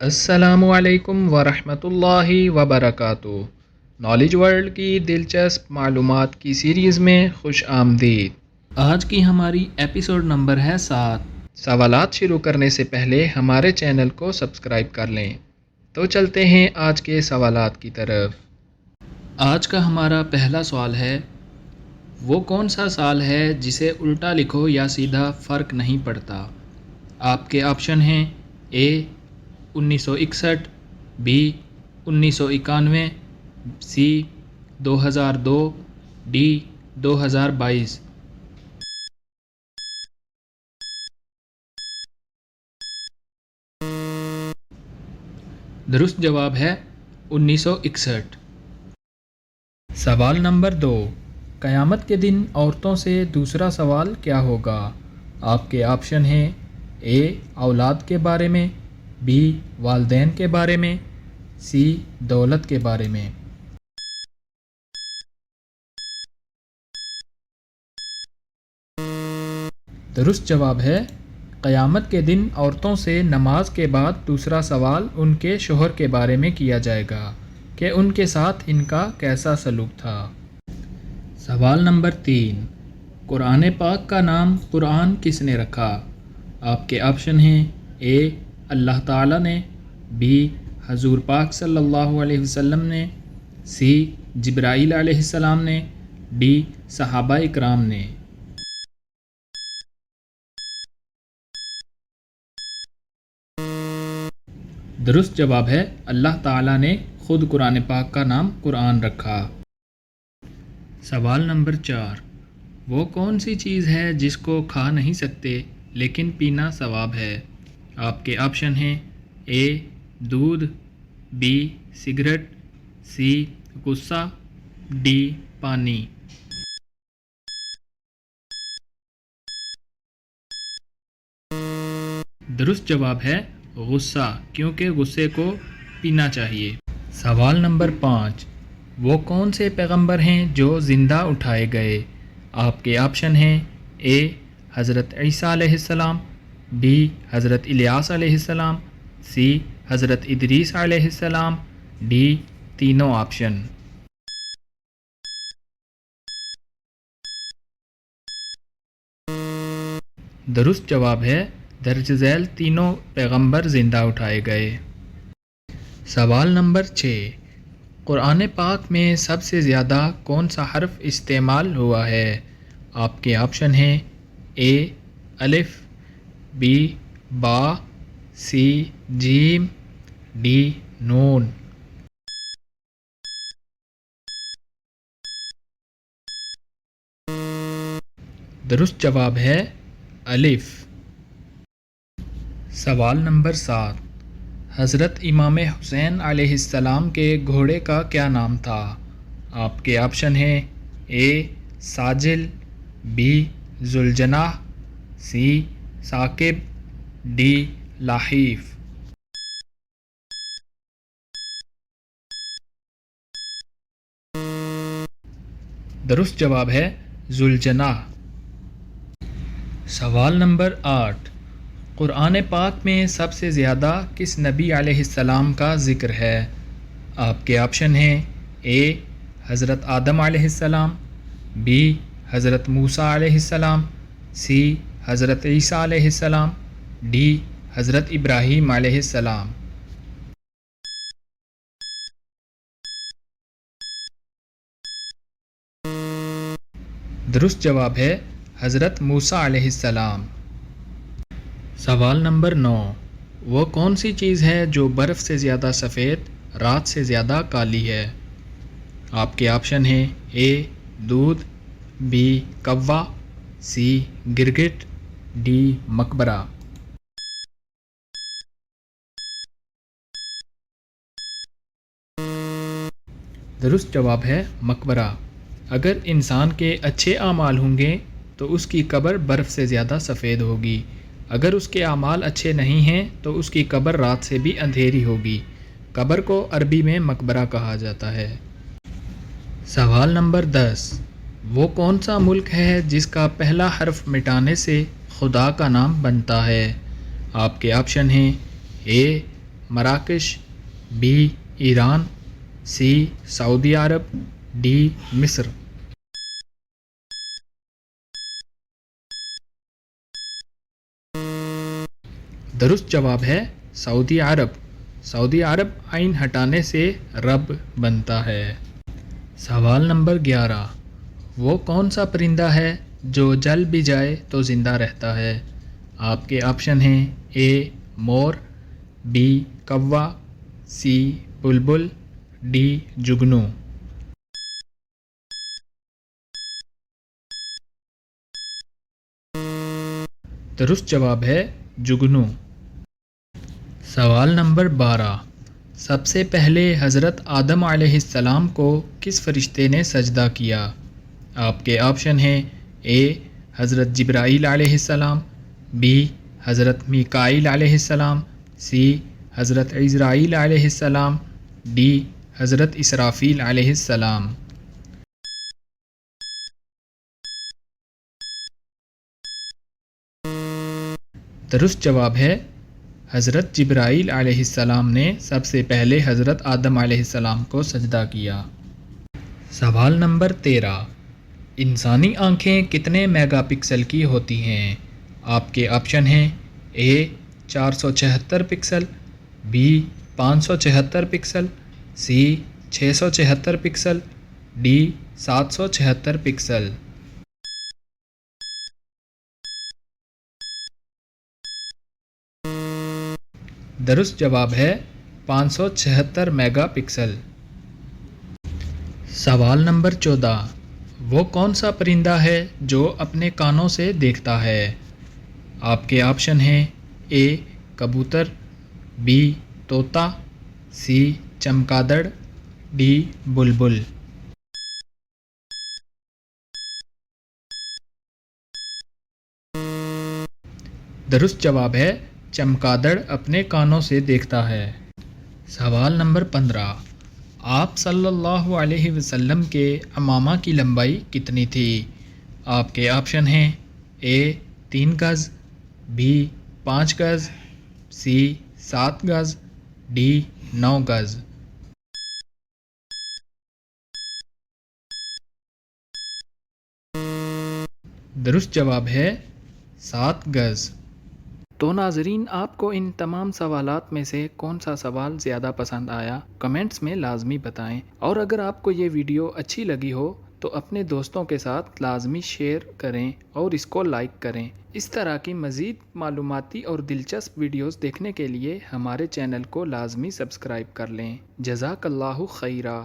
السلام علیکم ورحمۃ اللہ وبرکاتہ۔ نالج ورلڈ کی دلچسپ معلومات کی سیریز میں خوش آمدید۔ آج کی ہماری ایپیسوڈ نمبر ہے 7۔ سوالات شروع کرنے سے پہلے ہمارے چینل کو سبسکرائب کر لیں۔ تو چلتے ہیں آج کے سوالات کی طرف۔ آج کا ہمارا پہلا سوال ہے، وہ کون سا سال ہے جسے الٹا لکھو یا سیدھا فرق نہیں پڑتا؟ آپ کے آپشن ہیں: اے 1961، بی 1991، سی 2002، ڈی 2022۔ درست جواب ہے 1961۔ سوال نمبر 2، قیامت کے دن عورتوں سے دوسرا سوال کیا ہوگا؟ آپ کے آپشن ہیں: اے اولاد کے بارے میں، بی والدین کے بارے میں، سی دولت کے بارے میں۔ درست جواب ہے قیامت کے دن عورتوں سے نماز کے بعد دوسرا سوال ان کے شوہر کے بارے میں کیا جائے گا کہ ان کے ساتھ ان کا کیسا سلوک تھا۔ سوال نمبر 3، قرآن پاک کا نام قرآن کس نے رکھا؟ آپ کے آپشن ہیں: اے اللہ تعالیٰ نے، بی حضور پاک صلی اللہ علیہ وسلم نے، سی جبرائیل علیہ السلام نے، ڈی صحابہ اکرام نے۔ درست جواب ہے اللہ تعالیٰ نے خود قرآن پاک کا نام قرآن رکھا۔ سوال نمبر 4، وہ کون سی چیز ہے جس کو کھا نہیں سکتے لیکن پینا ثواب ہے؟ آپ کے آپشن ہیں: اے دودھ، بی سگریٹ، سی غصہ، ڈی پانی۔ درست جواب ہے غصہ، کیونکہ غصے کو پینا چاہیے۔ سوال نمبر 5، وہ کون سے پیغمبر ہیں جو زندہ اٹھائے گئے؟ آپ کے آپشن ہیں: اے حضرت عیسیٰ علیہ السلام، بی حضرت الیاس علیہ السلام، سی حضرت ادریس علیہ السلام، ڈی تینوں آپشن۔ درست جواب ہے درج ذیل تینوں پیغمبر زندہ اٹھائے گئے۔ سوال نمبر 6، قرآن پاک میں سب سے زیادہ کون سا حرف استعمال ہوا ہے؟ آپ کے آپشن ہیں: اے الف، بی با، سی جیم، ڈی نون۔ درست جواب ہے الف۔ سوال نمبر 7، حضرت امام حسین علیہ السلام کے گھوڑے کا کیا نام تھا؟ آپ کے آپشن ہیں: A Sajil, B Zuljanah, C Saqib, D Lahif. درست جواب ہے ذوالجناح۔ سوال نمبر 8، قرآن پاک میں سب سے زیادہ کس نبی علیہ السلام کا ذکر ہے؟ آپ کے آپشن ہیں: اے حضرت آدم علیہ السلام، بی حضرت موسیٰ علیہ السلام، سی حضرت عیسیٰ علیہ السلام، ڈی حضرت ابراہیم علیہ السلام۔ درست جواب ہے حضرت موسیٰ علیہ السلام۔ سوال نمبر 9، وہ کون سی چیز ہے جو برف سے زیادہ سفید، رات سے زیادہ کالی ہے؟ آپ کے آپشن ہیں: اے دودھ، بی کوا، سی گرگٹ، ڈی مقبرہ۔ درست جواب ہے مقبرہ۔ اگر انسان کے اچھے اعمال ہوں گے تو اس کی قبر برف سے زیادہ سفید ہوگی، اگر اس کے اعمال اچھے نہیں ہیں تو اس کی قبر رات سے بھی اندھیری ہوگی۔ قبر کو عربی میں مقبرہ کہا جاتا ہے۔ سوال نمبر 10، وہ کون سا ملک ہے جس کا پہلا حرف مٹانے سے خدا کا نام بنتا ہے؟ آپ کے آپشن ہیں: اے مراکش، B Iran, C Saudi Arab, D مصر۔ درست جواب ہے سعودی عرب۔ سعودی عرب عین ہٹانے سے رب بنتا ہے۔ سوال نمبر 11، وہ کون سا پرندہ ہے جو جل بھی جائے تو زندہ رہتا ہے؟ آپ کے آپشن ہیں اے مور، بی کوا، سی بلبل، ڈی جگنو۔ درست جواب ہے جگنو۔ سوال نمبر 12، سب سے پہلے حضرت آدم علیہ السلام کو کس فرشتے نے سجدہ کیا؟ آپ کے آپشن ہیں اے حضرت جبرائیل علیہ السلام، بی حضرت میکائیل علیہ السلام، سی حضرت عزرائیل علیہ السلام، ڈی حضرت اسرافیل علیہ السلام۔ درست جواب ہے حضرت جبرائیل علیہ السلام نے سب سے پہلے حضرت آدم علیہ السلام کو سجدہ کیا۔ سوال نمبر 13، انسانی آنکھیں کتنے میگا پکسل کی ہوتی ہیں؟ آپ کے آپشن ہیں A 476 pixel, B 576 pixel, C 676 pixel, D 776 pixel. درست جواب ہے 576 میگا پکسل۔ سوال نمبر 14، وہ کون سا پرندہ ہے جو اپنے کانوں سے دیکھتا ہے؟ آپ کے آپشن ہیں اے کبوتر، بی طوطا، سی چمگادڑ، ڈی بلبل۔ درست جواب ہے چمگادڑ اپنے کانوں سے دیکھتا ہے۔ سوال نمبر 15، آپ صلی اللہ علیہ وسلم کے عمامہ کی لمبائی کتنی تھی؟ آپ کے آپشن ہیں اے 3 گز، بی 5 گز، سی 7 گز، ڈی 9 گز۔ درست جواب ہے 7 گز۔ تو ناظرین، آپ کو ان تمام سوالات میں سے کون سا سوال زیادہ پسند آیا؟ کمنٹس میں لازمی بتائیں، اور اگر آپ کو یہ ویڈیو اچھی لگی ہو تو اپنے دوستوں کے ساتھ لازمی شیئر کریں اور اس کو لائک کریں۔ اس طرح کی مزید معلوماتی اور دلچسپ ویڈیوز دیکھنے کے لیے ہمارے چینل کو لازمی سبسکرائب کر لیں۔ جزاک اللہ خیرہ۔